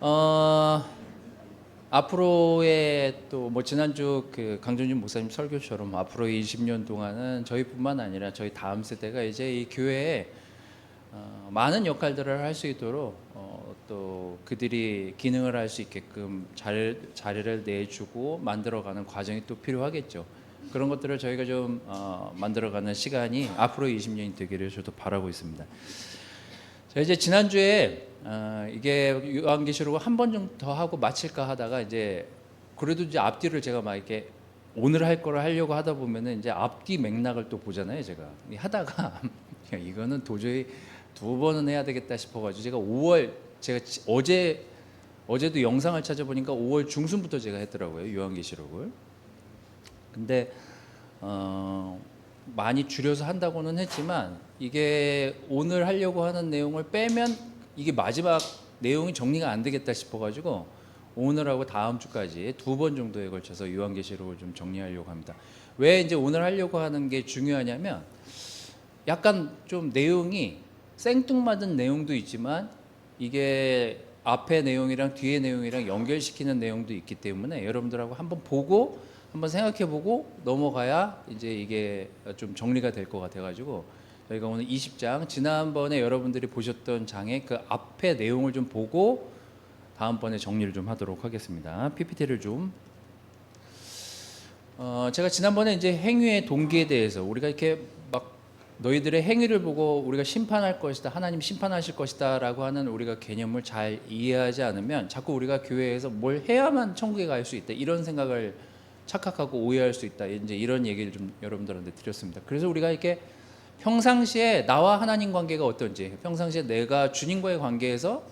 어, 앞으로의 또 뭐 지난주 그 강준진 목사님 설교처럼 앞으로의 20년 동안은 저희뿐만 아니라 저희 다음 세대가 이제 이 교회에 많은 역할들을 할 수 있도록 또 그들이 기능을 할 수 있게끔 자리를 내주고 만들어가는 과정이 또 필요하겠죠. 그런 것들을 저희가 좀 만들어가는 시간이 앞으로 20년이 되기를 저도 바라고 있습니다. 자, 이제 지난주에 이게 요한계시록을 한 번 좀 더 하고 마칠까 하다가 이제 그래도 이제 앞뒤를 제가 막 이렇게 오늘 할 거를 하려고 하다 보면은 이제 앞뒤 맥락을 또 보잖아요. 제가 하다가 이거는 도저히 두 번은 해야 되겠다 싶어가지고 제가 5월 제가 어제도 영상을 찾아보니까 5월 중순부터 제가 했더라고요. 요한계시록을. 근데 많이 줄여서 한다고는 했지만 이게 오늘 하려고 하는 내용을 빼면 이게 마지막 내용이 정리가 안 되겠다 싶어가지고 오늘하고 다음 주까지 두 번 정도에 걸쳐서 요한계시록을 좀 정리하려고 합니다. 왜 이제 오늘 하려고 하는 게 중요하냐면 약간 좀 내용이 생뚱맞은 내용도 있지만 이게 앞의 내용이랑 뒤의 내용이랑 연결시키는 내용도 있기 때문에 여러분들하고 한번 보고 한번 생각해보고 넘어가야 이제 이게 좀 정리가 될 것 같아가지고 저희가 오늘 20장 지난번에 여러분들이 보셨던 장의 그 앞의 내용을 좀 보고 다음번에 정리를 좀 하도록 하겠습니다. PPT를 좀 제가 지난번에 이제 행위의 동기에 대해서 우리가 이렇게 막 너희들의 행위를 보고 우리가 심판할 것이다, 하나님 심판하실 것이다라고 하는 우리가 개념을 잘 이해하지 않으면 자꾸 우리가 교회에서 뭘 해야만 천국에 갈 수 있다 이런 생각을 착각하고 오해할 수 있다. 이제 이런 얘기를 좀 여러분들한테 드렸습니다. 그래서 우리가 이렇게 평상시에 나와 하나님 관계가 어떤지, 평상시에 내가 주님과의 관계에서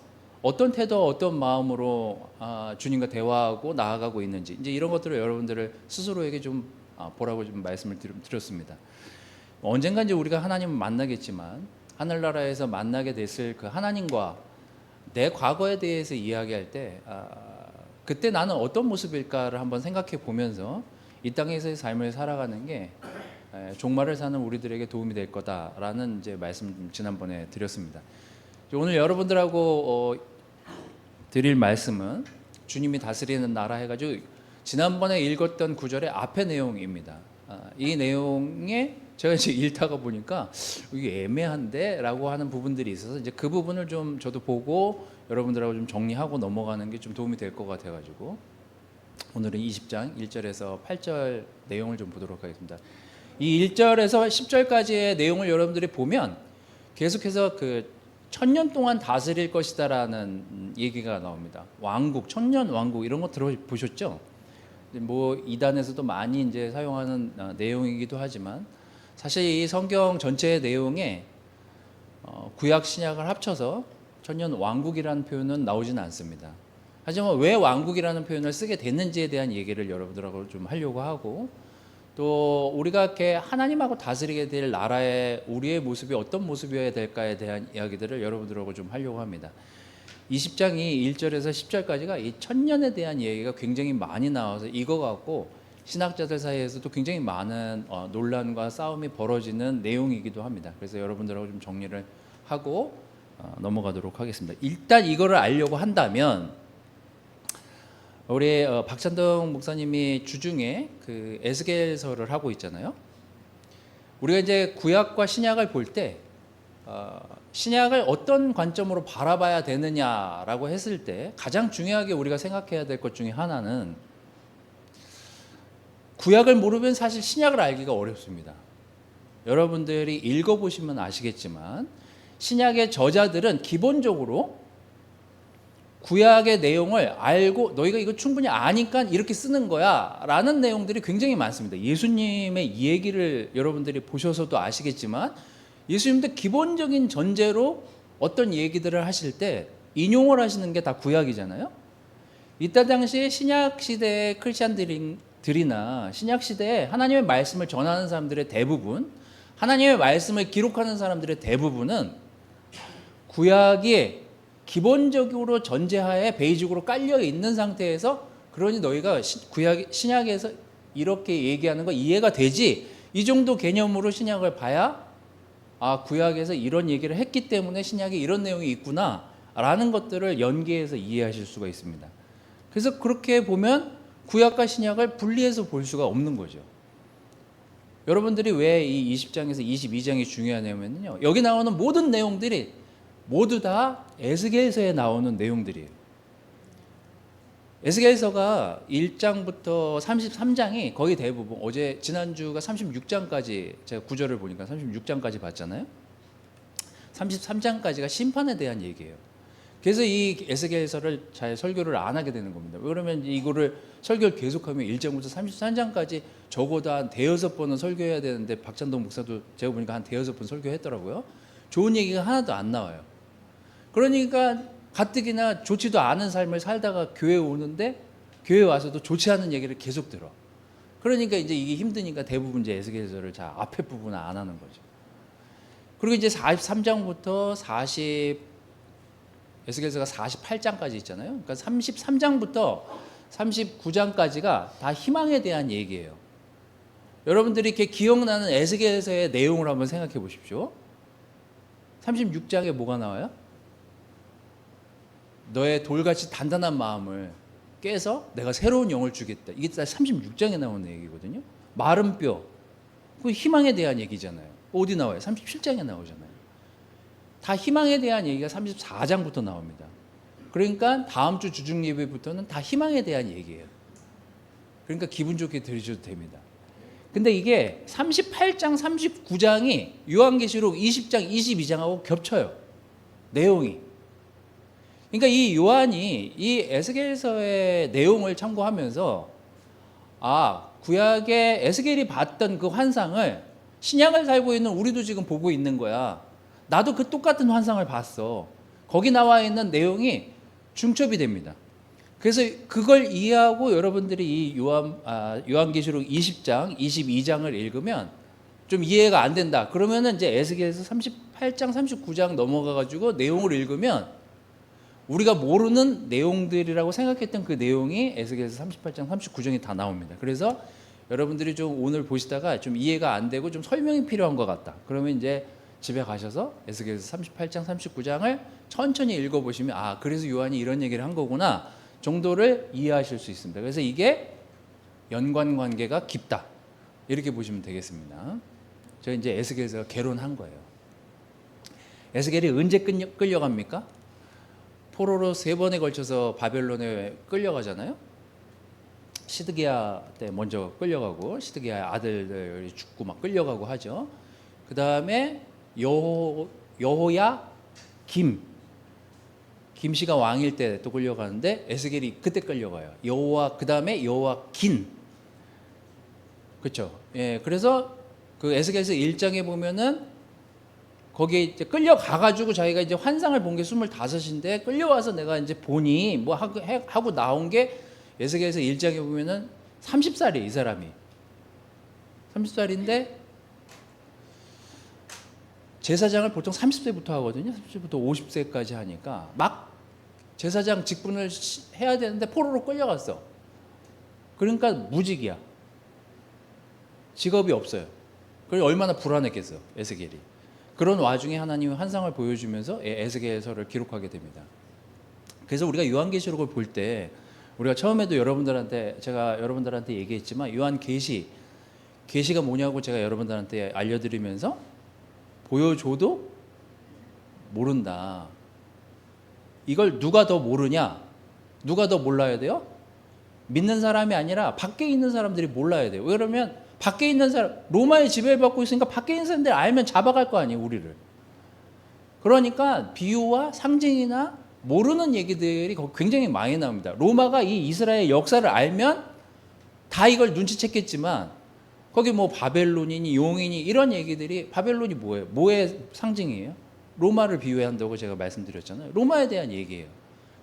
어떤 태도, 어떤 마음으로 주님과 대화하고 나아가고 있는지 이제 이런 것들을 여러분들을 스스로에게 좀 보라고 좀 말씀을 드렸습니다. 언젠가 이제 우리가 하나님을 만나겠지만 하늘나라에서 만나게 됐을 그 하나님과 내 과거에 대해서 이야기할 때 그때 나는 어떤 모습일까를 한번 생각해 보면서 이 땅에서의 삶을 살아가는 게 종말을 사는 우리들에게 도움이 될 거다라는 이제 말씀을 지난번에 드렸습니다. 오늘 여러분들하고 드릴 말씀은 주님이 다스리는 나라 해가지고 지난번에 읽었던 구절의 앞의 내용입니다. 이 내용에 제가 이제 읽다가 보니까 이게 애매한데라고 하는 부분들이 있어서 이제 그 부분을 좀 저도 보고 여러분들하고 좀 정리하고 넘어가는 게 좀 도움이 될 것 같아가지고 오늘은 20장 1절에서 8절 내용을 좀 보도록 하겠습니다. 이 1절에서 10절까지의 내용을 여러분들이 보면 계속해서 그 천년 동안 다스릴 것이다라는 얘기가 나옵니다. 왕국, 천년 왕국 이런 거 들어보셨죠? 뭐 이단에서도 많이 이제 사용하는 내용이기도 하지만 사실 이 성경 전체의 내용에 구약 신약을 합쳐서 천년 왕국이라는 표현은 나오지는 않습니다. 하지만 왜 왕국이라는 표현을 쓰게 됐는지에 대한 얘기를 여러분들하고 좀 하려고 하고 또 우리가 이렇게 하나님하고 다스리게 될 나라의 우리의 모습이 어떤 모습이어야 될까에 대한 이야기들을 여러분들하고 좀 하려고 합니다. 20장이 1절에서 10절까지가 이 천년에 대한 얘기가 굉장히 많이 나와서 이거 갖고 신학자들 사이에서도 굉장히 많은 논란과 싸움이 벌어지는 내용이기도 합니다. 그래서 여러분들하고 좀 정리를 하고 넘어가도록 하겠습니다. 일단 이거를 알려고 한다면 우리 박찬동 목사님이 주중에 그 에스겔서를 하고 있잖아요. 우리가 이제 구약과 신약을 볼 때 신약을 어떤 관점으로 바라봐야 되느냐라고 했을 때 가장 중요하게 우리가 생각해야 될 것 중에 하나는 구약을 모르면 사실 신약을 알기가 어렵습니다. 여러분들이 읽어보시면 아시겠지만 신약의 저자들은 기본적으로 구약의 내용을 알고 너희가 이거 충분히 아니까 이렇게 쓰는 거야 라는 내용들이 굉장히 많습니다. 예수님의 이 얘기를 여러분들이 보셔서도 아시겠지만 예수님도 기본적인 전제로 어떤 얘기들을 하실 때 인용을 하시는 게 다 구약이잖아요. 이때 당시에 신약 시대의 크리스찬들이나 신약 시대에 하나님의 말씀을 전하는 사람들의 대부분, 하나님의 말씀을 기록하는 사람들의 대부분은 구약이 기본적으로 전제하에 베이직으로 깔려 있는 상태에서 그러니 너희가 신약에서 이렇게 얘기하는 거 이해가 되지? 이 정도 개념으로 신약을 봐야 구약에서 이런 얘기를 했기 때문에 신약에 이런 내용이 있구나 라는 것들을 연계해서 이해하실 수가 있습니다. 그래서 그렇게 보면 구약과 신약을 분리해서 볼 수가 없는 거죠. 여러분들이 왜 이 20장에서 22장이 중요하냐면요, 여기 나오는 모든 내용들이 모두 다 에스겔서에 나오는 내용들이에요. 에스겔서가 1장부터 33장이 거의 대부분, 어제 지난주가 36장까지 제가 구절을 보니까 36장까지 봤잖아요. 33장까지가 심판에 대한 얘기예요. 그래서 이 에스겔서를 잘 설교를 안 하게 되는 겁니다. 그러면 이거를 설교를 계속하면 1장부터 33장까지 적어도 한 대여섯 번은 설교해야 되는데, 박찬동 목사도 제가 보니까 한 대여섯 번 설교했더라고요. 좋은 얘기가 하나도 안 나와요. 그러니까 가뜩이나 좋지도 않은 삶을 살다가 교회에 오는데 교회에 와서도 좋지 않은 얘기를 계속 들어. 그러니까 이제 이게 힘드니까 대부분 이제 에스겔서를 잘 앞에 부분을 안 하는 거죠. 그리고 이제 43장부터 에스겔서가 48장까지 있잖아요. 그러니까 33장부터 39장까지가 다 희망에 대한 얘기예요. 여러분들이 이렇게 기억나는 에스겔서의 내용을 한번 생각해 보십시오. 36장에 뭐가 나와요? 너의 돌같이 단단한 마음을 깨서 내가 새로운 영을 주겠다. 이게 다 36장에 나오는 얘기거든요. 마른 뼈, 그 희망에 대한 얘기잖아요. 어디 나와요? 37장에 나오잖아요. 다 희망에 대한 얘기가 34장부터 나옵니다. 그러니까 다음 주 주중 예배부터는 다 희망에 대한 얘기예요. 그러니까 기분 좋게 들으셔도 됩니다. 근데 이게 38장, 39장이 요한계시록 20장, 22장하고 겹쳐요. 내용이. 그러니까 이 요한이 이 에스겔서의 내용을 참고하면서, 구약의 에스겔이 봤던 그 환상을 신약을 살고 있는 우리도 지금 보고 있는 거야. 나도 그 똑같은 환상을 봤어. 거기 나와 있는 내용이 중첩이 됩니다. 그래서 그걸 이해하고 여러분들이 이 요한계시록 20장, 22장을 읽으면 좀 이해가 안 된다. 그러면은 이제 에스겔서 38장, 39장 넘어가 가지고 내용을 읽으면 우리가 모르는 내용들이라고 생각했던 그 내용이 에스겔서 38장, 39장이 다 나옵니다. 그래서 여러분들이 좀 오늘 보시다가 좀 이해가 안 되고 좀 설명이 필요한 것 같다. 그러면 이제 집에 가셔서 에스겔서 38장, 39장을 천천히 읽어보시면, 그래서 요한이 이런 얘기를 한 거구나 정도를 이해하실 수 있습니다. 그래서 이게 연관관계가 깊다, 이렇게 보시면 되겠습니다. 저 이제 에스겔서가 개론한 거예요. 에스겔이 언제 끌려갑니까? 포로로 3번에 걸쳐서 바벨론에 끌려가잖아요. 시드기야 때 먼저 끌려가고, 시드기야 아들들이 죽고 막 끌려가고 하죠. 그 다음에 여호야 김씨가 왕일 때 또 끌려가는데 에스겔이 그때 끌려가요. 그 다음에 여호야긴. 그렇죠. 예, 그래서 그 에스겔서 1장에 보면은 거기에 이제 끌려가가지고 자기가 이제 환상을 본 게 25인데 끌려와서 내가 이제 보니 뭐 하고 나온 게 에스겔서 1장에 보면은 30살이에요, 이 사람이. 30살인데 제사장을 보통 30세부터 하거든요. 30세부터 50세까지 하니까 막 제사장 직분을 해야 되는데 포로로 끌려갔어. 그러니까 무직이야. 직업이 없어요. 그래서 얼마나 불안했겠어, 에스겔이. 그런 와중에 하나님이 환상을 보여주면서 에스겔서를 기록하게 됩니다. 그래서 우리가 요한계시록을 볼 때 우리가 처음에도 제가 여러분들한테 얘기했지만 요한 계시가 뭐냐고 제가 여러분들한테 알려드리면서 보여줘도 모른다. 이걸 누가 더 모르냐? 누가 더 몰라야 돼요? 믿는 사람이 아니라 밖에 있는 사람들이 몰라야 돼요. 그러면 밖에 있는 사람, 로마의 지배를 받고 있으니까 밖에 있는 사람들이 알면 잡아갈 거 아니에요, 우리를. 그러니까 비유와 상징이나 모르는 얘기들이 굉장히 많이 나옵니다. 로마가 이 이스라엘 역사를 알면 다 이걸 눈치챘겠지만 거기 뭐 바벨론이니 용이니 이런 얘기들이, 바벨론이 뭐예요? 뭐의 상징이에요? 로마를 비유한다고 제가 말씀드렸잖아요. 로마에 대한 얘기예요.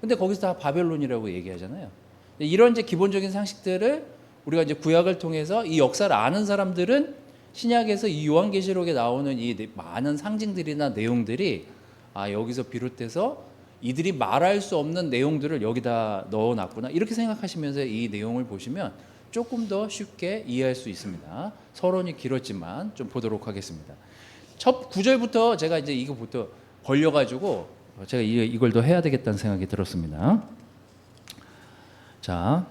근데 거기서 다 바벨론이라고 얘기하잖아요. 이런 이제 기본적인 상식들을 우리가 이제 구약을 통해서 이 역사를 아는 사람들은 신약에서 이 요한계시록에 나오는 이 많은 상징들이나 내용들이 여기서 비롯돼서 이들이 말할 수 없는 내용들을 여기다 넣어놨구나, 이렇게 생각하시면서 이 내용을 보시면 조금 더 쉽게 이해할 수 있습니다. 서론이 길었지만 좀 보도록 하겠습니다. 첫 9절부터 제가 이제 이거부터 걸려가지고 제가 이걸 더 해야 되겠다는 생각이 들었습니다. 자,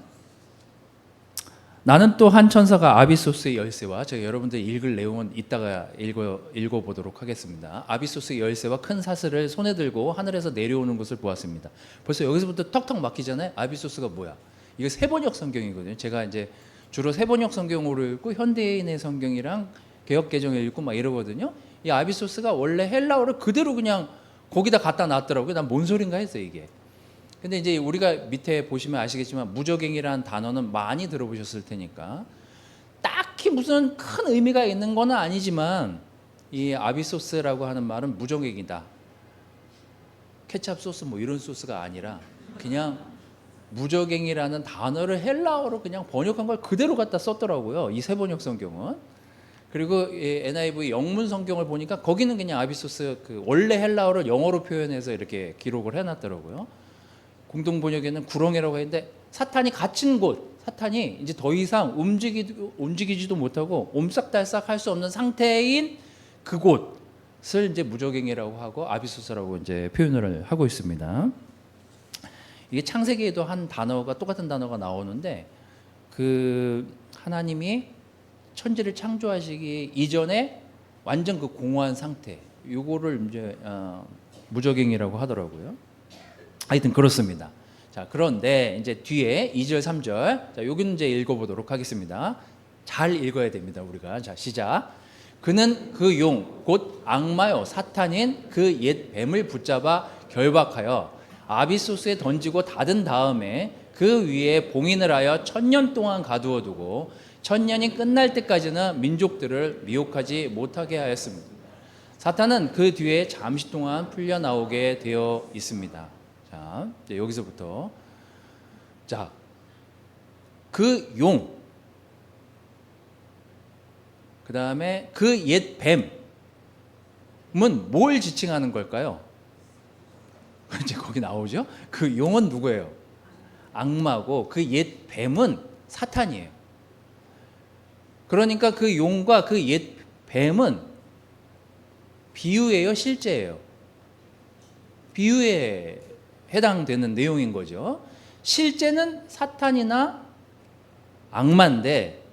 나는 또 한 천사가 아비소스의 열쇠와, 제가 여러분들 읽을 내용은 이따가 읽어보도록 하겠습니다. 아비소스의 열쇠와 큰 사슬을 손에 들고 하늘에서 내려오는 것을 보았습니다. 벌써 여기서부터 턱턱 막히잖아요. 아비소스가 뭐야? 이거 세번역 성경이거든요. 제가 이제 주로 세번역 성경으로 읽고 현대인의 성경이랑 개역개정을 읽고 막 이러거든요. 이 아비소스가 원래 헬라어를 그대로 그냥 거기다 갖다 놨더라고요. 난 뭔 소린가 했어요 이게. 근데 이제 우리가 밑에 보시면 아시겠지만 무적행이라는 단어는 많이 들어보셨을 테니까 딱히 무슨 큰 의미가 있는 건 아니지만, 이 아비소스라고 하는 말은 무적행이다, 케찹 소스 뭐 이런 소스가 아니라 그냥 무적행이라는 단어를 헬라어로 그냥 번역한 걸 그대로 갖다 썼더라고요, 이 세번역 성경은. 그리고 NIV 영문 성경을 보니까 거기는 그냥 아비소스 그 원래 헬라어를 영어로 표현해서 이렇게 기록을 해놨더라고요. 공동 번역에는 구렁이라고 했는데, 사탄이 갇힌 곳, 사탄이 이제 더 이상 움직이지도 못하고 옴싹달싹 할 수 없는 상태인 그곳을 이제 무적행이라고 하고 아비소스라고 이제 표현을 하고 있습니다. 이게 창세기에도 한 단어가, 똑같은 단어가 나오는데, 그 하나님이 천지를 창조하시기 이전에 완전 그 공허한 상태, 요거를 이제 무적행이라고 하더라고요. 하여튼 그렇습니다. 자, 그런데 이제 뒤에 2절 3절, 자, 여기는 이제 읽어보도록 하겠습니다. 잘 읽어야 됩니다, 우리가. 자, 시작. 그는 그 용 곧 악마요 사탄인 그 옛 뱀을 붙잡아 결박하여 아비소스에 던지고 닫은 다음에 그 위에 봉인을 하여 1000년 동안 가두어 두고 1000년이 끝날 때까지는 민족들을 미혹하지 못하게 하였습니다. 사탄은 그 뒤에 잠시 동안 풀려 나오게 되어 있습니다. 자, 이제 여기서부터, 자, 그 용, 그 다음에 그 옛 뱀은 뭘 지칭하는 걸까요? 이제 거기 나오죠. 그 용은 누구예요? 악마고, 그 옛 뱀은 사탄이에요. 그러니까 그 용과 그 옛 뱀은 비유예요, 실제예요? 비유에 해당되는 내용인 거죠. 실제는 사탄이나 악마인데,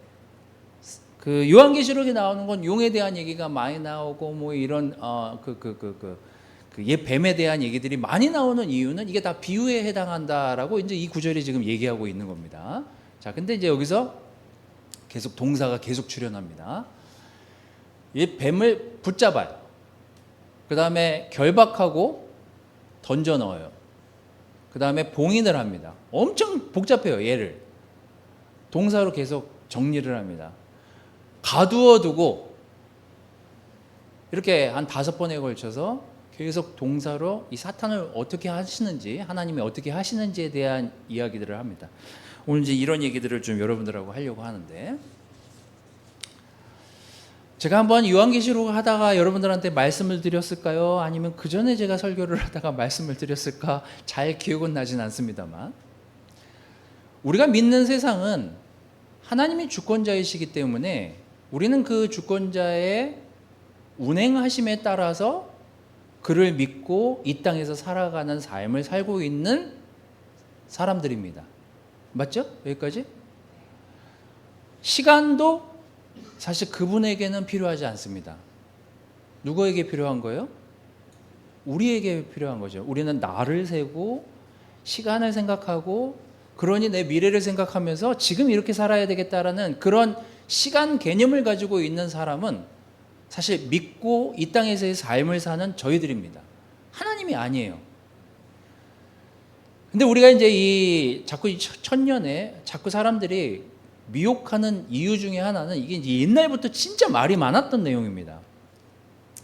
그 요한계시록에 나오는 건 용에 대한 얘기가 많이 나오고 뭐 이런 옛 뱀에 대한 얘기들이 많이 나오는 이유는 이게 다 비유에 해당한다라고 이제 이 구절이 지금 얘기하고 있는 겁니다. 자, 근데 이제 여기서 계속 동사가 계속 출현합니다. 옛 뱀을 붙잡아요. 그 다음에 결박하고 던져 넣어요. 그 다음에 봉인을 합니다. 엄청 복잡해요, 얘를. 동사로 계속 정리를 합니다. 가두어 두고, 이렇게 한 5번에 걸쳐서 계속 동사로 이 사탄을 어떻게 하시는지, 하나님이 어떻게 하시는지에 대한 이야기들을 합니다. 오늘 이제 이런 얘기들을 좀 여러분들하고 하려고 하는데, 제가 한번 요한계시록 하다가 여러분들한테 말씀을 드렸을까요? 아니면 그 전에 제가 설교를 하다가 말씀을 드렸을까? 잘 기억은 나진 않습니다만, 우리가 믿는 세상은 하나님이 주권자이시기 때문에 우리는 그 주권자의 운행하심에 따라서 그를 믿고 이 땅에서 살아가는 삶을 살고 있는 사람들입니다. 맞죠? 여기까지? 시간도 사실 그분에게는 필요하지 않습니다. 누구에게 필요한 거예요? 우리에게 필요한 거죠. 우리는 나를 세고 시간을 생각하고, 그러니 내 미래를 생각하면서 지금 이렇게 살아야 되겠다라는 그런 시간 개념을 가지고 있는 사람은 사실 믿고 이 땅에서의 삶을 사는 저희들입니다. 하나님이 아니에요. 근데 우리가 이제 자꾸 이 천년에 자꾸 사람들이 미혹하는 이유 중에 하나는, 이게 이제 옛날부터 진짜 말이 많았던 내용입니다.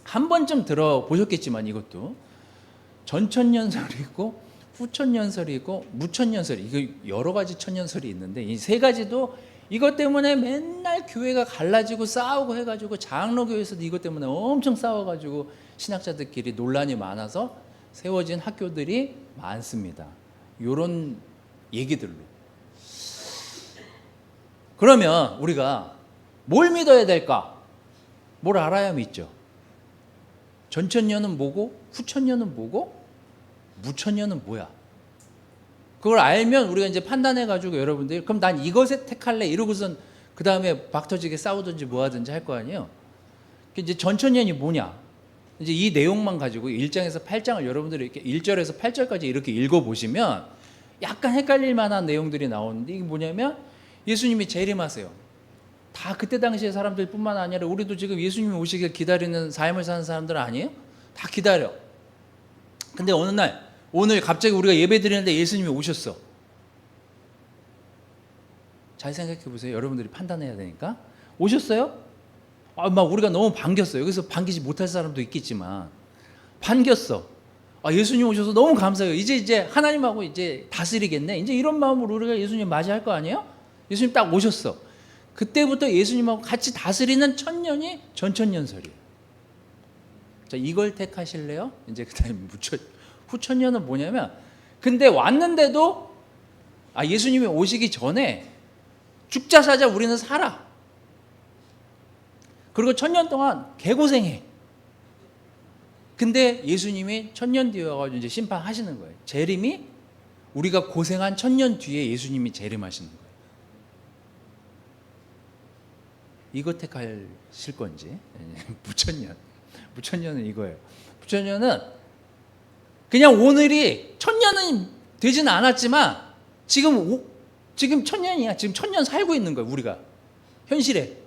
한 번쯤 들어보셨겠지만, 이것도 전천년설이 있고 후천년설이 있고 무천년설이, 이거 여러 가지 천년설이 있는데, 이 세 가지도 이것 때문에 맨날 교회가 갈라지고 싸우고 해가지고, 장로교에서도 이것 때문에 엄청 싸워가지고 신학자들끼리 논란이 많아서 세워진 학교들이 많습니다. 이런 얘기들로. 그러면 우리가 뭘 믿어야 될까? 뭘 알아야 믿죠? 전천년은 뭐고 후천년은 뭐고 무천년은 뭐야? 그걸 알면 우리가 이제 판단해가지고 여러분들이 그럼 난 이것에 택할래 이러고선 그 다음에 박터지게 싸우든지 뭐 하든지 할 거 아니에요. 이제 전천년이 뭐냐? 이제 이 내용만 가지고 1장에서 8장을 여러분들이 이렇게 1절에서 8절까지 이렇게 읽어보시면 약간 헷갈릴 만한 내용들이 나오는데 이게 뭐냐면 예수님이 재림하세요. 다 그때 당시의 사람들뿐만 아니라 우리도 지금 예수님이 오시길 기다리는 삶을 사는 사람들 아니에요? 다 기다려. 근데 어느 날 오늘 갑자기 우리가 예배 드리는데 예수님이 오셨어. 잘 생각해 보세요. 여러분들이 판단해야 되니까. 오셨어요? 막 우리가 너무 반겼어요. 여기서 반기지 못할 사람도 있겠지만 반겼어. 예수님 오셔서 너무 감사해요. 이제 하나님하고 이제 다스리겠네. 이제 이런 마음으로 우리가 예수님 맞이할 거 아니에요? 예수님 딱 오셨어. 그때부터 예수님하고 같이 다스리는 천년이 전천년설이에요. 자, 이걸 택하실래요? 이제 그다음에 후천년은 뭐냐면 근데 왔는데도 예수님이 오시기 전에 죽자 사자 우리는 살아. 그리고 천년 동안 개고생해. 근데 예수님이 천년 뒤에 와가지고 이제 심판하시는 거예요. 재림이 우리가 고생한 천년 뒤에 예수님이 재림하시는 거예요. 이거 택하실 건지. 무천년은 이거예요. 무천년은 그냥 오늘이 천년은 되지는 않았지만 지금 천년이야. 지금 천년 살고 있는 거예요. 우리가 현실에.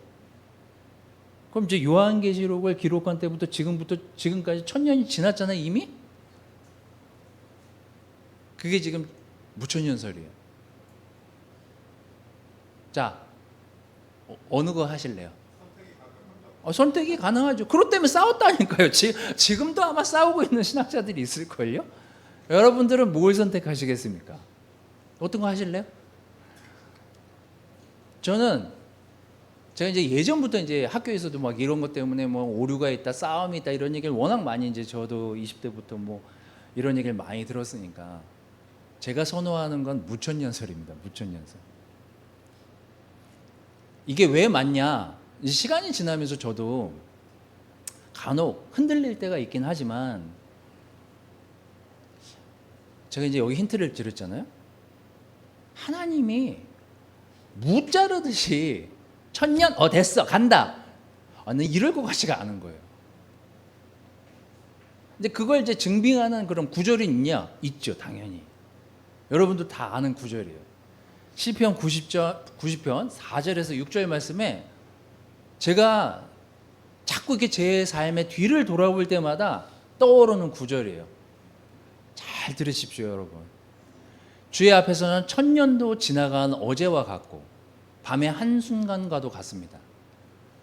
그럼 이제 요한계시록을 기록한 때부터 지금까지 천년이 지났잖아요. 이미. 그게 지금 무천년설이에요. 자, 어느 거 하실래요? 선택이 가능하죠. 그것 때문에 싸웠다니까요. 지금도 아마 싸우고 있는 신학자들이 있을걸요. 여러분들은 뭘 선택하시겠습니까? 어떤 거 하실래요? 제가 이제 예전부터 이제 학교에서도 막 이런 것 때문에 뭐 오류가 있다, 싸움이 있다 이런 얘기를 워낙 많이 이제 저도 20대부터 뭐 이런 얘기를 많이 들었으니까 제가 선호하는 건 무천년설입니다. 무천년설. 이게 왜 맞냐? 시간이 지나면서 저도 간혹 흔들릴 때가 있긴 하지만 제가 이제 여기 힌트를 드렸잖아요. 하나님이 무 자르듯이 천년 됐어 간다. 나는 이럴 것 같지가 않은 거예요. 근데 그걸 이제 증빙하는 그런 구절이 있냐? 있죠, 당연히. 여러분도 다 아는 구절이에요. 시편 90편 4절에서 6절 말씀에 제가 자꾸 이렇게 제 삶의 뒤를 돌아볼 때마다 떠오르는 구절이에요. 잘 들으십시오, 여러분. 주의 앞에서는 천년도 지나간 어제와 같고 밤의 한순간과도 같습니다.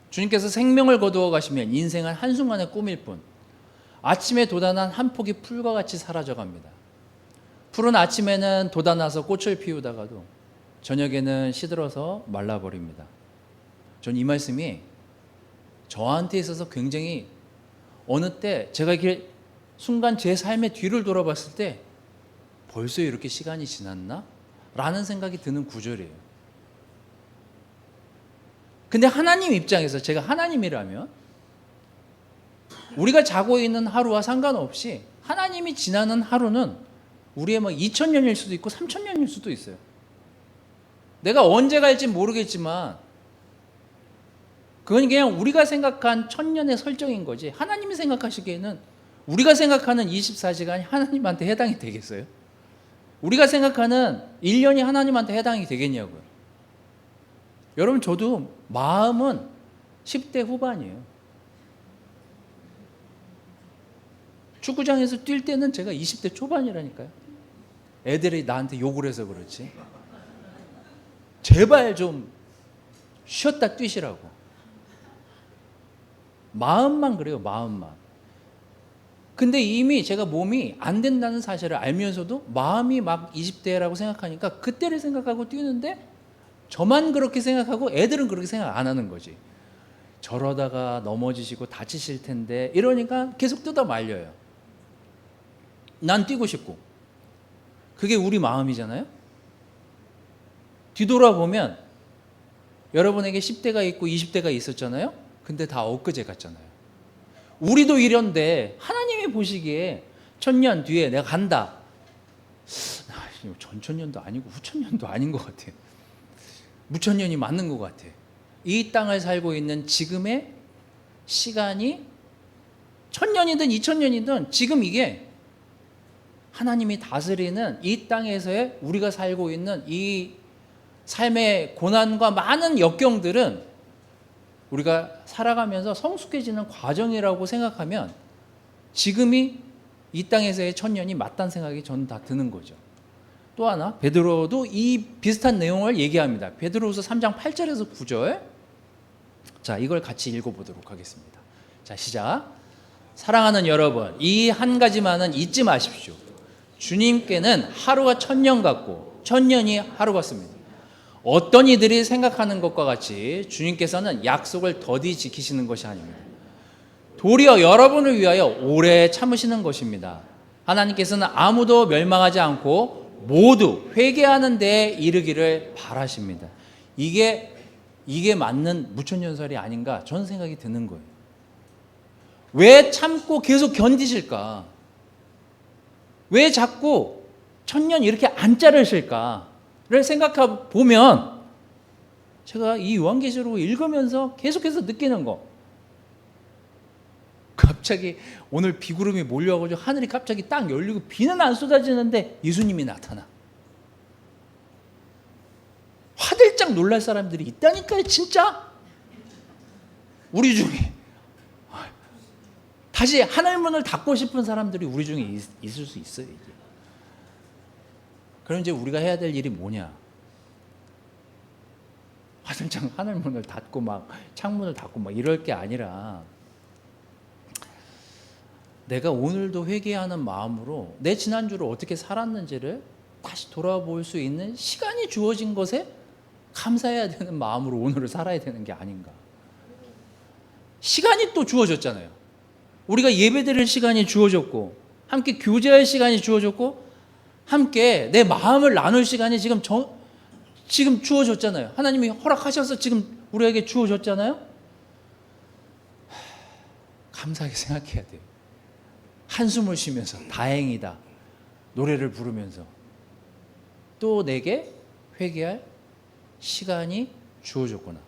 주님께서 생명을 거두어 가시면 인생은 한순간의 꿈일 뿐 아침에 돋아난 한 폭이 풀과 같이 사라져갑니다. 푸른 아침에는 돋아나서 꽃을 피우다가도 저녁에는 시들어서 말라버립니다. 전 이 말씀이 저한테 있어서 굉장히 어느 때 제가 이렇게 순간 제 삶의 뒤를 돌아봤을 때 벌써 이렇게 시간이 지났나? 라는 생각이 드는 구절이에요. 근데 하나님 입장에서 제가 하나님이라면 우리가 자고 있는 하루와 상관없이 하나님이 지나는 하루는 우리의 막 2000년일 수도 있고 3000년일 수도 있어요. 내가 언제 갈지 모르겠지만 그건 그냥 우리가 생각한 천년의 설정인 거지 하나님이 생각하시기에는 우리가 생각하는 24시간이 하나님한테 해당이 되겠어요? 우리가 생각하는 1년이 하나님한테 해당이 되겠냐고요. 여러분 저도 마음은 10대 후반이에요. 축구장에서 뛸 때는 제가 20대 초반이라니까요. 애들이 나한테 욕을 해서 그렇지. 제발 좀 쉬었다 뛰시라고. 마음만 그래요. 마음만. 근데 이미 제가 몸이 안 된다는 사실을 알면서도 마음이 막 20대라고 생각하니까 그때를 생각하고 뛰는데 저만 그렇게 생각하고 애들은 그렇게 생각 안 하는 거지. 저러다가 넘어지시고 다치실 텐데 이러니까 계속 뜯어 말려요. 난 뛰고 싶고. 그게 우리 마음이잖아요. 뒤돌아보면 여러분에게 10대가 있고 20대가 있었잖아요. 근데 다 엊그제 같잖아요. 우리도 이런데 하나님이 보시기에 천년 뒤에 내가 간다. 전천년도 아니고 후천년도 아닌 것 같아. 무천년이 맞는 것 같아. 이 땅을 살고 있는 지금의 시간이 천년이든 이천년이든 지금 이게 하나님이 다스리는 이 땅에서의 우리가 살고 있는 이 삶의 고난과 많은 역경들은 우리가 살아가면서 성숙해지는 과정이라고 생각하면 지금이 이 땅에서의 천년이 맞다는 생각이 저는 다 드는 거죠. 또 하나 베드로도 이 비슷한 내용을 얘기합니다. 베드로후서 3장 8절에서 9절. 자, 이걸 같이 읽어보도록 하겠습니다. 자, 시작. 사랑하는 여러분, 이 한 가지만은 잊지 마십시오. 주님께는 하루가 천년 같고 천년이 하루 같습니다. 어떤 이들이 생각하는 것과 같이 주님께서는 약속을 더디 지키시는 것이 아닙니다. 도리어 여러분을 위하여 오래 참으시는 것입니다. 하나님께서는 아무도 멸망하지 않고 모두 회개하는 데에 이르기를 바라십니다. 이게 맞는 무천년설이 아닌가 저는 생각이 드는 거예요. 왜 참고 계속 견디실까? 왜 자꾸 천년 이렇게 안 자르실까를 생각해 보면 제가 이 요한계시록을 읽으면서 계속해서 느끼는 거, 갑자기 오늘 비구름이 몰려와가지고 하늘이 갑자기 딱 열리고 비는 안 쏟아지는데 예수님이 나타나. 화들짝 놀랄 사람들이 있다니까요, 진짜. 우리 중에 다시 하늘 문을 닫고 싶은 사람들이 우리 중에 있을 수 있어요. 이게. 그럼 이제 우리가 해야 될 일이 뭐냐? 화들짝 하늘 문을 닫고 막 창문을 닫고 막 이럴 게 아니라 내가 오늘도 회개하는 마음으로 내 지난주를 어떻게 살았는지를 다시 돌아볼 수 있는 시간이 주어진 것에 감사해야 되는 마음으로 오늘을 살아야 되는 게 아닌가. 시간이 또 주어졌잖아요. 우리가 예배드릴 시간이 주어졌고 함께 교제할 시간이 주어졌고 함께 내 마음을 나눌 시간이 지금 주어졌잖아요. 하나님이 허락하셔서 지금 우리에게 주어졌잖아요. 감사하게 생각해야 돼요. 한숨을 쉬면서 다행이다 노래를 부르면서 또 내게 회개할 시간이 주어졌구나.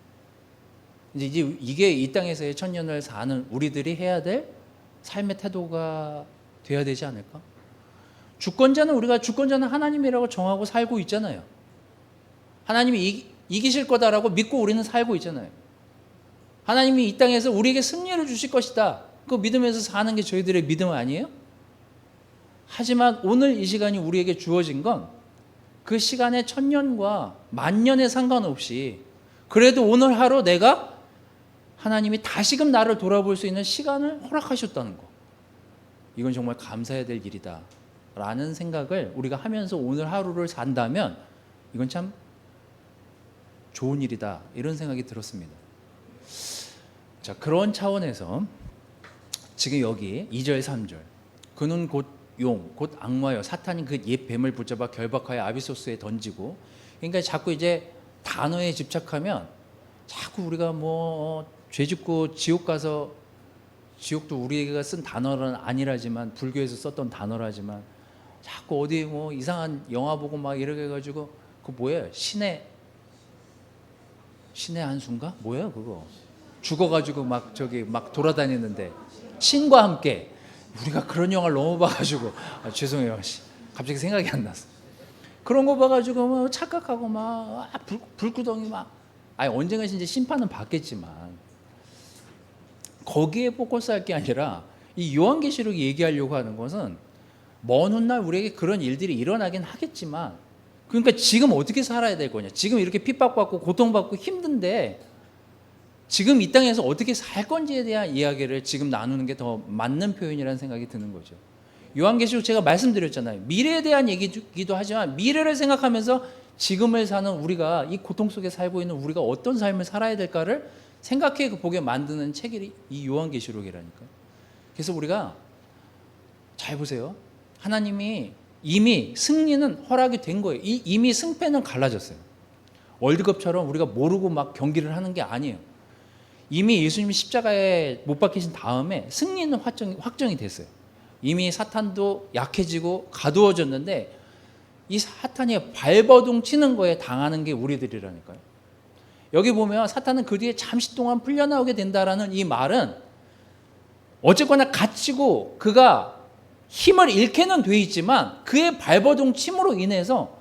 이제 이게 이 땅에서의 천년을 사는 우리들이 해야 될 삶의 태도가 돼야 되지 않을까? 우리가 주권자는 하나님이라고 정하고 살고 있잖아요. 하나님이 이기실 거다라고 믿고 우리는 살고 있잖아요. 하나님이 이 땅에서 우리에게 승리를 주실 것이다. 그 믿으면서 사는 게 저희들의 믿음 아니에요? 하지만 오늘 이 시간이 우리에게 주어진 건 그 시간의 천년과 만년에 상관없이 그래도 오늘 하루 내가 하나님이 다시금 나를 돌아볼 수 있는 시간을 허락하셨다는 거. 이건 정말 감사해야 될 일이다 라는 생각을 우리가 하면서 오늘 하루를 산다면 이건 참 좋은 일이다 이런 생각이 들었습니다. 자, 그런 차원에서 지금 여기 2절 3절 그는 곧 용, 곧 악마여 사탄이 그 옛 뱀을 붙잡아 결박하여 아비소스에 던지고. 그러니까 자꾸 이제 단어에 집착하면 자꾸 우리가 죄 짓고 지옥 가서, 지옥도 우리가 쓴 단어는 아니라지만 불교에서 썼던 단어라지만 자꾸 어디 이상한 영화 보고 막 이렇게 해가지고 그거 뭐예요? 신의 한수인가? 뭐예요 그거? 죽어가지고 막 돌아다니는데 신과 함께. 우리가 그런 영화를 너무 봐가지고 죄송해요. 갑자기 생각이 안 났어. 그런 거 봐가지고 착각하고 막 불구덩이 막 언젠가 이제 심판은 받겠지만 거기에 포커스할 게 아니라 이 요한계시록이 얘기하려고 하는 것은 먼 훗날 우리에게 그런 일들이 일어나긴 하겠지만 그러니까 지금 어떻게 살아야 될 거냐. 지금 이렇게 핍박받고 고통받고 힘든데 지금 이 땅에서 어떻게 살 건지에 대한 이야기를 지금 나누는 게 더 맞는 표현이라는 생각이 드는 거죠. 요한계시록 제가 말씀드렸잖아요. 미래에 대한 얘기이기도 하지만 미래를 생각하면서 지금을 사는 우리가 이 고통 속에 살고 있는 우리가 어떤 삶을 살아야 될까를 생각해 보게 만드는 책이 이 요한계시록이라니까요. 그래서 우리가 잘 보세요. 하나님이 이미 승리는 허락이 된 거예요. 이미 승패는 갈라졌어요. 월드컵처럼 우리가 모르고 막 경기를 하는 게 아니에요. 이미 예수님이 십자가에 못 박히신 다음에 승리는 확정이 됐어요. 이미 사탄도 약해지고 가두어졌는데 이 사탄이 발버둥 치는 거에 당하는 게 우리들이라니까요. 여기 보면 사탄은 그 뒤에 잠시 동안 풀려나오게 된다라는 이 말은 어쨌거나 갇히고 그가 힘을 잃게는 돼 있지만 그의 발버둥 침으로 인해서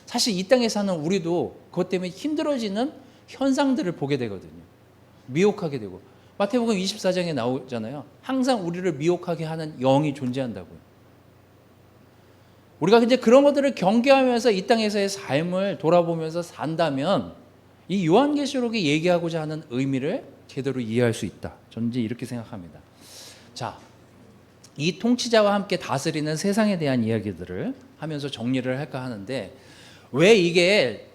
사실 이 땅에 사는 우리도 그것 때문에 힘들어지는 현상들을 보게 되거든요. 미혹하게 되고. 마태복음 24장에 나오잖아요. 항상 우리를 미혹하게 하는 영이 존재한다고요. 우리가 이제 그런 것들을 경계하면서 이 땅에서의 삶을 돌아보면서 산다면 이 요한계시록이 얘기하고자 하는 의미를 제대로 이해할 수 있다. 저는 이제 이렇게 생각합니다. 자, 이 통치자와 함께 다스리는 세상에 대한 이야기들을 하면서 정리를 할까 하는데 왜 이게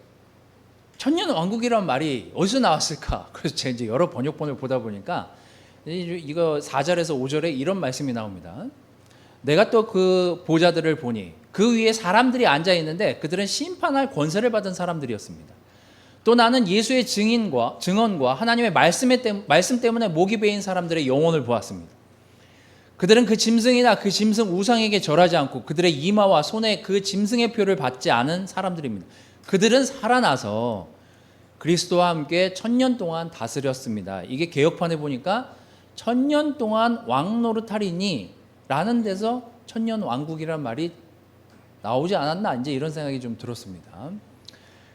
천년왕국이라는 말이 어디서 나왔을까? 그래서 제가 이제 여러 번역본을 보다 보니까 이거 4절에서 5절에 이런 말씀이 나옵니다. 내가 또 그 보좌들을 보니 그 위에 사람들이 앉아 있는데 그들은 심판할 권세를 받은 사람들이었습니다. 또 나는 예수의 증언과 하나님의 말씀 때문에 목이 베인 사람들의 영혼을 보았습니다. 그들은 그 짐승이나 그 짐승 우상에게 절하지 않고 그들의 이마와 손에 그 짐승의 표를 받지 않은 사람들입니다. 그들은 살아나서 그리스도와 함께 1000년 동안 다스렸습니다. 이게 개역판에 보니까 1000년 동안 왕 노릇하리니 라는 데서 1000년 왕국이란 말이 나오지 않았나 이제 이런 생각이 좀 들었습니다.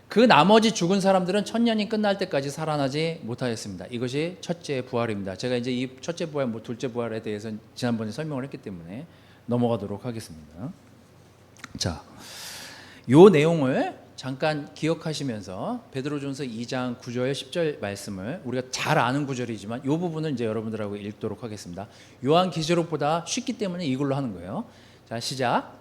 그 나머지 죽은 사람들은 1000년이 끝날 때까지 살아나지 못하였습니다. 이것이 첫째 부활입니다. 제가 이제 이 첫째 부활, 둘째 부활에 대해서 지난번에 설명을 했기 때문에 넘어가도록 하겠습니다. 자, 요 내용을 잠깐 기억하시면서 베드로전서 2장 9절 10절 말씀을 우리가 잘 아는 구절이지만 이 부분을 이제 여러분들하고 읽도록 하겠습니다. 요한계시록보다 쉽기 때문에 이걸로 하는 거예요. 자, 시작.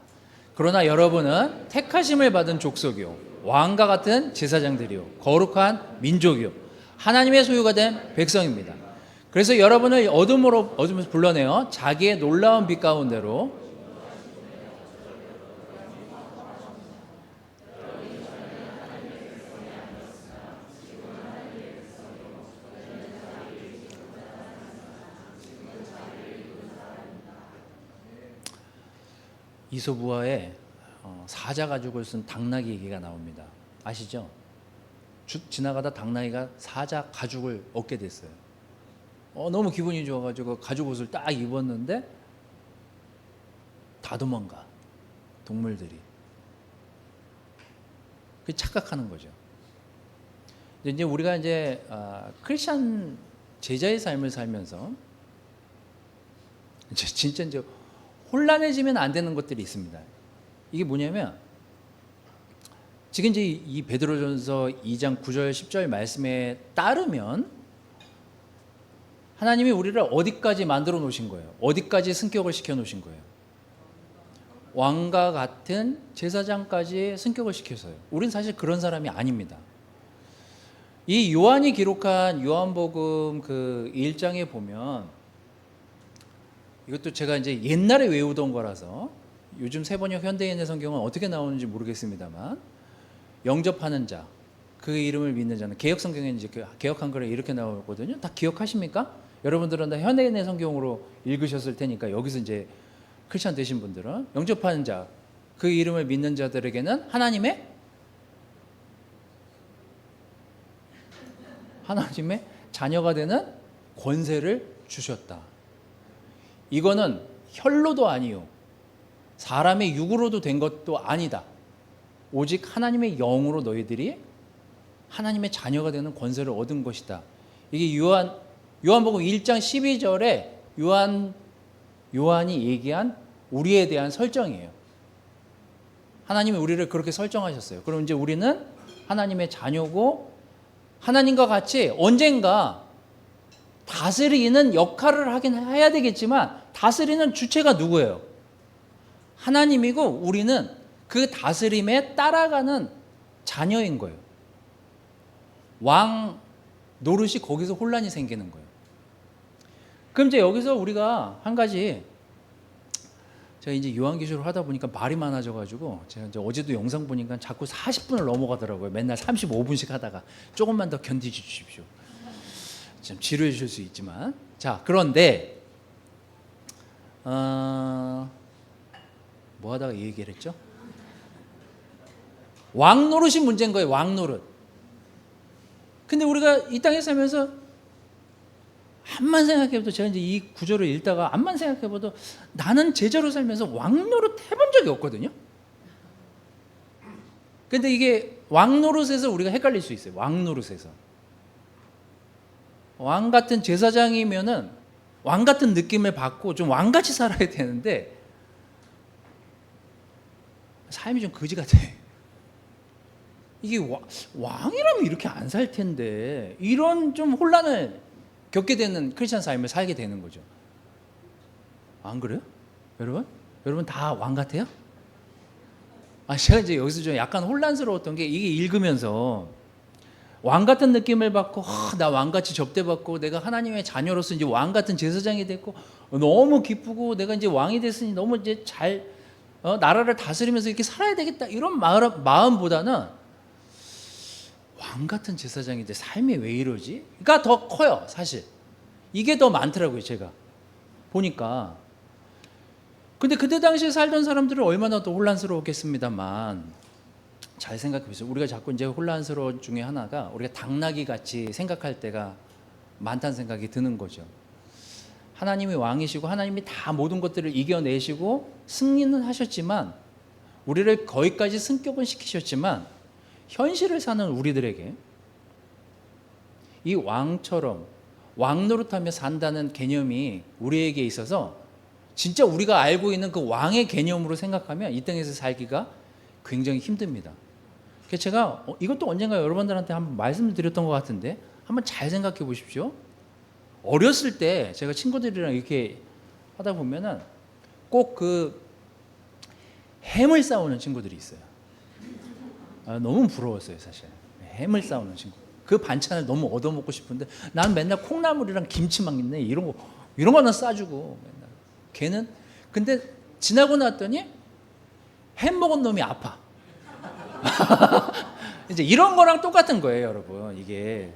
그러나 여러분은 택하심을 받은 족속이요 왕과 같은 제사장들이요 거룩한 민족이요 하나님의 소유가 된 백성입니다. 그래서 여러분을 어둠에서 불러내어 자기의 놀라운 빛 가운데로 이소부화에 사자 가죽을 쓴 당나귀 얘기가 나옵니다. 아시죠? 지나가다 당나귀가 사자 가죽을 얻게 됐어요. 너무 기분이 좋아가지고 가죽 옷을 딱 입었는데 다 도망가. 동물들이. 그 착각하는 거죠. 이제 우리가 이제 크리스천 제자의 삶을 살면서 진짜 이제 혼란해지면 안 되는 것들이 있습니다. 이게 뭐냐면 지금 이제 이 베드로전서 2장 9절 10절 말씀에 따르면 하나님이 우리를 어디까지 만들어 놓으신 거예요? 어디까지 승격을 시켜 놓으신 거예요? 왕과 같은 제사장까지 승격을 시켜서요. 우린 사실 그런 사람이 아닙니다. 이 요한이 기록한 요한복음 그 1장에 보면 이것도 제가 이제 옛날에 외우던 거라서 요즘 세번역 현대인의 성경은 어떻게 나오는지 모르겠습니다만 영접하는 자, 그 이름을 믿는 자는 개역 성경에 이제 개역 한글에 이렇게 나오거든요. 다 기억하십니까? 여러분들은 다 현대인의 성경으로 읽으셨을 테니까 여기서 이제 크리스천 되신 분들은 영접하는 자, 그 이름을 믿는 자들에게는 하나님의 자녀가 되는 권세를 주셨다. 이거는 혈로도 아니요 사람의 육으로도 된 것도 아니다. 오직 하나님의 영으로 너희들이 하나님의 자녀가 되는 권세를 얻은 것이다. 이게 요한복음 1장 12절에 요한이 얘기한 우리에 대한 설정이에요. 하나님이 우리를 그렇게 설정하셨어요. 그럼 이제 우리는 하나님의 자녀고 하나님과 같이 언젠가 다스리는 역할을 하긴 해야 되겠지만 다스리는 주체가 누구예요? 하나님이고 우리는 그 다스림에 따라가는 자녀인 거예요. 왕 노릇이 거기서 혼란이 생기는 거예요. 그럼 이제 여기서 우리가 한 가지, 제가 이제 요한계시록 하다 보니까 말이 많아져가지고 제가 이제 어제도 영상 보니까 자꾸 40분을 넘어가더라고요. 맨날 35분씩 하다가 조금만 더 견디해 주십시오. 좀 지루해 주실 수 있지만, 자, 그런데 뭐 하다가 이 얘기를 했죠? 왕 노릇이 문제인 거예요. 왕 노릇. 근데 우리가 이 땅에 살면서 암만 생각해봐도, 제가 이제 이 구절을 읽다가 암만 생각해봐도 나는 제자로 살면서 왕 노릇 해본 적이 없거든요. 근데 이게 왕 노릇에서 우리가 헷갈릴 수 있어요. 왕 노릇에서. 왕 같은 제사장이면은 왕 같은 느낌을 받고 좀 왕같이 살아야 되는데 삶이 좀 거지 같아. 이게 왕이라면 이렇게 안 살 텐데, 이런 좀 혼란을 겪게 되는 크리스찬 삶을 살게 되는 거죠. 안 그래요? 여러분? 여러분 다 왕 같아요? 제가 이제 여기서 좀 약간 혼란스러웠던 게, 이게 읽으면서 왕 같은 느낌을 받고, 나 왕같이 접대받고, 내가 하나님의 자녀로서 이제 왕 같은 제사장이 됐고, 너무 기쁘고, 내가 이제 왕이 됐으니 너무 이제 잘 나라를 다스리면서 이렇게 살아야 되겠다, 이런 마음보다는 왕 같은 제사장인데 삶이 왜 이러지? 가 더 커요, 사실. 이게 더 많더라고요, 제가 보니까. 근데 그때 당시에 살던 사람들은 얼마나 더 혼란스러웠겠습니다만, 잘 생각해 보세요. 우리가 자꾸 이제 혼란스러운 중에 하나가, 우리가 당나귀 같이 생각할 때가 많다는 생각이 드는 거죠. 하나님이 왕이시고 하나님이 다 모든 것들을 이겨내시고 승리는 하셨지만, 우리를 거기까지 승격은 시키셨지만, 현실을 사는 우리들에게 이 왕처럼 왕 노릇하며 산다는 개념이 우리에게 있어서, 진짜 우리가 알고 있는 그 왕의 개념으로 생각하면 이 땅에서 살기가 굉장히 힘듭니다. 그래서 제가 이것도 언젠가 여러분들한테 한번 말씀을 드렸던 것 같은데, 한번 잘 생각해 보십시오. 어렸을 때 제가 친구들이랑 이렇게 하다 보면은 꼭 그 햄을 싸우는 친구들이 있어요. 너무 부러웠어요, 사실. 햄을 싸우는 친구. 그 반찬을 너무 얻어먹고 싶은데, 난 맨날 콩나물이랑 김치 막 있네, 이런 거는 싸주고 맨날. 걔는 근데 지나고 났더니 햄 먹은 놈이 아파. 이제 이런 거랑 똑같은 거예요, 여러분. 이게.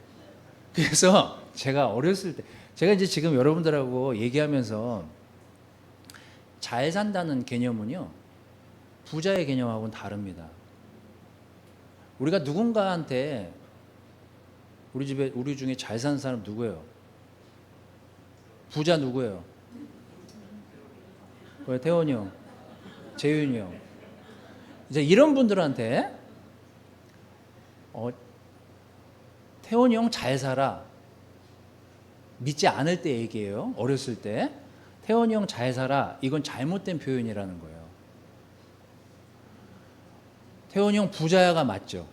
그래서 제가 어렸을 때, 제가 이제 지금 여러분들하고 얘기하면서 잘 산다는 개념은요, 부자의 개념하고는 다릅니다. 우리가 누군가한테, 우리 중에 잘 사는 사람 누구예요? 부자 누구예요? 태원이 형, 재윤이 형. 이제 이런 분들한테 태원이 형 잘 살아, 믿지 않을 때 얘기해요. 어렸을 때 태원이 형 잘 살아, 이건 잘못된 표현이라는 거예요. 태원이 형 부자야가 맞죠.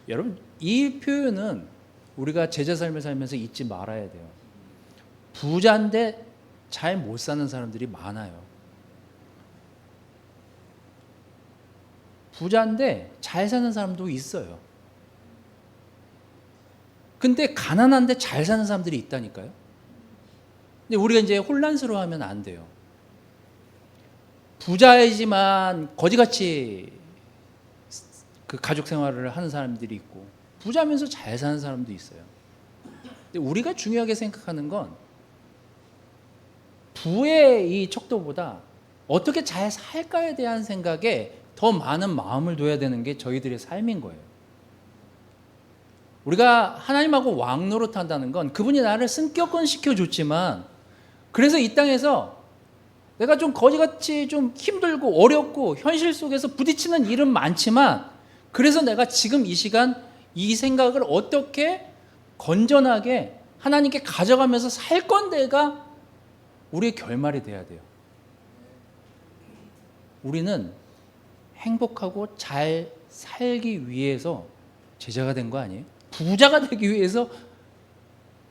여러분, 이 표현은 우리가 제자 삶을 살면서 잊지 말아야 돼요. 부자인데 잘 못 사는 사람들이 많아요. 부자인데 잘 사는 사람도 있어요. 근데 가난한데 잘 사는 사람들이 있다니까요. 근데 우리가 이제 혼란스러워하면 안 돼요. 부자이지만 거지같이 그 가족 생활을 하는 사람들이 있고, 부자면서 잘 사는 사람도 있어요. 근데 우리가 중요하게 생각하는 건 부의 이 척도보다 어떻게 잘 살까에 대한 생각에 더 많은 마음을 둬야 되는 게 저희들의 삶인 거예요. 우리가 하나님하고 왕 노릇한다는 건, 그분이 나를 승격은 시켜줬지만, 그래서 이 땅에서 내가 좀 거지같이 좀 힘들고 어렵고 현실 속에서 부딪히는 일은 많지만, 그래서 내가 지금 이 시간 이 생각을 어떻게 건전하게 하나님께 가져가면서 살 건데가 우리의 결말이 돼야 돼요. 우리는 행복하고 잘 살기 위해서 제자가 된 거 아니에요? 부자가 되기 위해서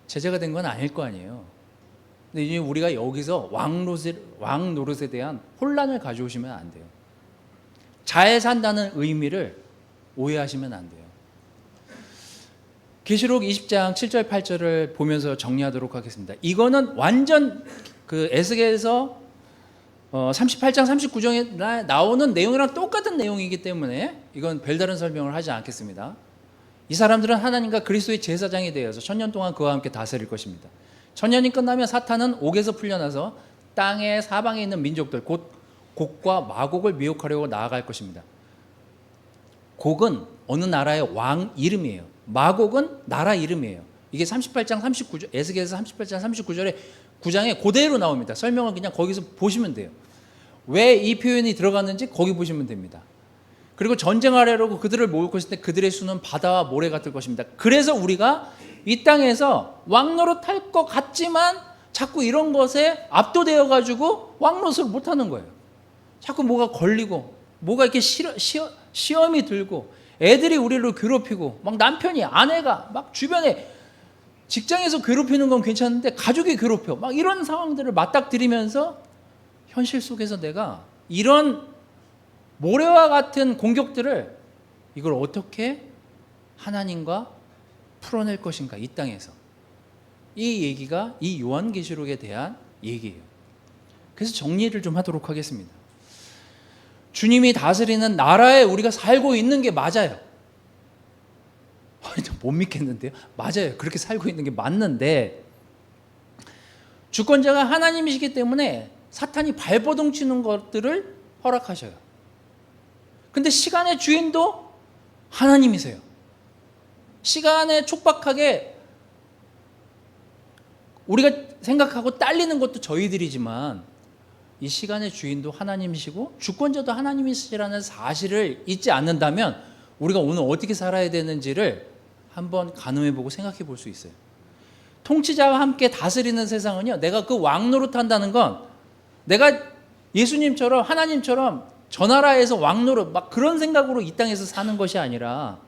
제자가 된 건 아닐 거 아니에요. 근데 이제 우리가 여기서 왕 노릇에 대한 혼란을 가져오시면 안 돼요. 잘 산다는 의미를 오해하시면 안 돼요. 계시록 20장 7절 8절을 보면서 정리하도록 하겠습니다. 이거는 완전 그 에스겔에서 38장 39장에 나오는 내용이랑 똑같은 내용이기 때문에 이건 별다른 설명을 하지 않겠습니다. 이 사람들은 하나님과 그리스도의 제사장이 되어서 1000년 동안 그와 함께 다스릴 것입니다. 1000년이 끝나면 사탄은 옥에서 풀려나서 땅의 사방에 있는 민족들, 곧 곡과 마곡을 미혹하려고 나아갈 것입니다. 곡은 어느 나라의 왕 이름이에요. 마곡은 나라 이름이에요. 이게 38장 39절, 에스겔서 38장 39절에 9장에 그대로 나옵니다. 설명을 그냥 거기서 보시면 돼요. 왜 이 표현이 들어갔는지 거기 보시면 됩니다. 그리고 전쟁하려고 그들을 모을 것일 때 그들의 수는 바다와 모래 같을 것입니다. 그래서 우리가 이 땅에서 왕노릇 할 것 같지만 자꾸 이런 것에 압도되어 가지고 왕노릇을 못하는 거예요. 자꾸 뭐가 걸리고 뭐가 이렇게 시험이 들고 애들이 우리를 괴롭히고 막 남편이 아내가 막 주변에 직장에서 괴롭히는 건 괜찮은데 가족이 괴롭혀 막 이런 상황들을 맞닥뜨리면서 현실 속에서 내가 이런 모래와 같은 공격들을 이걸 어떻게 하나님과 풀어낼 것인가 이 땅에서 이 얘기가 이 요한계시록에 대한 얘기예요. 그래서 정리를 좀 하도록 하겠습니다. 주님이 다스리는 나라에 우리가 살고 있는 게 맞아요. 못 믿겠는데요. 맞아요. 그렇게 살고 있는 게 맞는데 주권자가 하나님이시기 때문에 사탄이 발버둥 치는 것들을 허락하셔요. 근데 시간의 주인도 하나님이세요. 시간에 촉박하게 우리가 생각하고 딸리는 것도 저희들이지만 이 시간의 주인도 하나님이시고 주권자도 하나님이시라는 사실을 잊지 않는다면 우리가 오늘 어떻게 살아야 되는지를 한번 가늠해보고 생각해 볼 수 있어요. 통치자와 함께 다스리는 세상은요, 내가 그 왕노릇 한다는 건 내가 예수님처럼 하나님처럼 저 나라에서 왕노릇 막 그런 생각으로 이 땅에서 사는 것이 아니라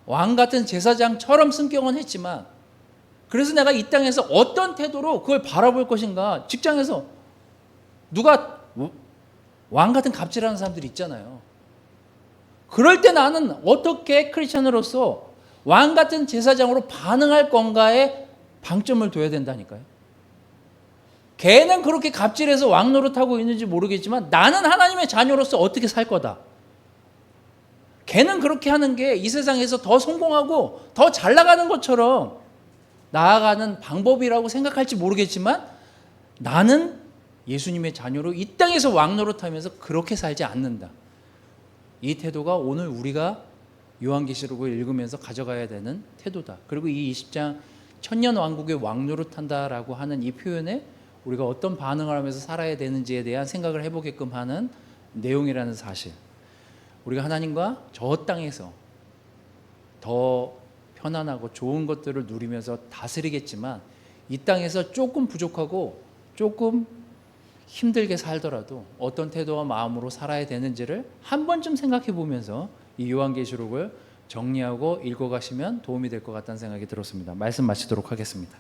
왕 같은 제사장처럼 승격은 했지만 그래서 내가 이 땅에서 어떤 태도로 그걸 바라볼 것인가. 직장에서 누가 왕 같은 갑질하는 사람들이 있잖아요. 그럴 때 나는 어떻게 크리스천으로서 왕 같은 제사장으로 반응할 건가에 방점을 둬야 된다니까요. 걔는 그렇게 갑질해서 왕 노릇하고 있는지 모르겠지만 나는 하나님의 자녀로서 어떻게 살 거다. 걔는 그렇게 하는 게 이 세상에서 더 성공하고 더 잘 나가는 것처럼 나아가는 방법이라고 생각할지 모르겠지만 나는 예수님의 자녀로 이 땅에서 왕 노릇하면서 그렇게 살지 않는다. 이 태도가 오늘 우리가 요한계시록을 읽으면서 가져가야 되는 태도다. 그리고 이 20장 천년 왕국의 왕 노릇한다라고 하는 이 표현에 우리가 어떤 반응을 하면서 살아야 되는지에 대한 생각을 해보게끔 하는 내용이라는 사실. 우리가 하나님과 저 땅에서 더 편안하고 좋은 것들을 누리면서 다스리겠지만 이 땅에서 조금 부족하고 조금 힘들게 살더라도 어떤 태도와 마음으로 살아야 되는지를 한 번쯤 생각해 보면서 이 요한계시록을 정리하고 읽어가시면 도움이 될 것 같다는 생각이 들었습니다. 말씀 마치도록 하겠습니다.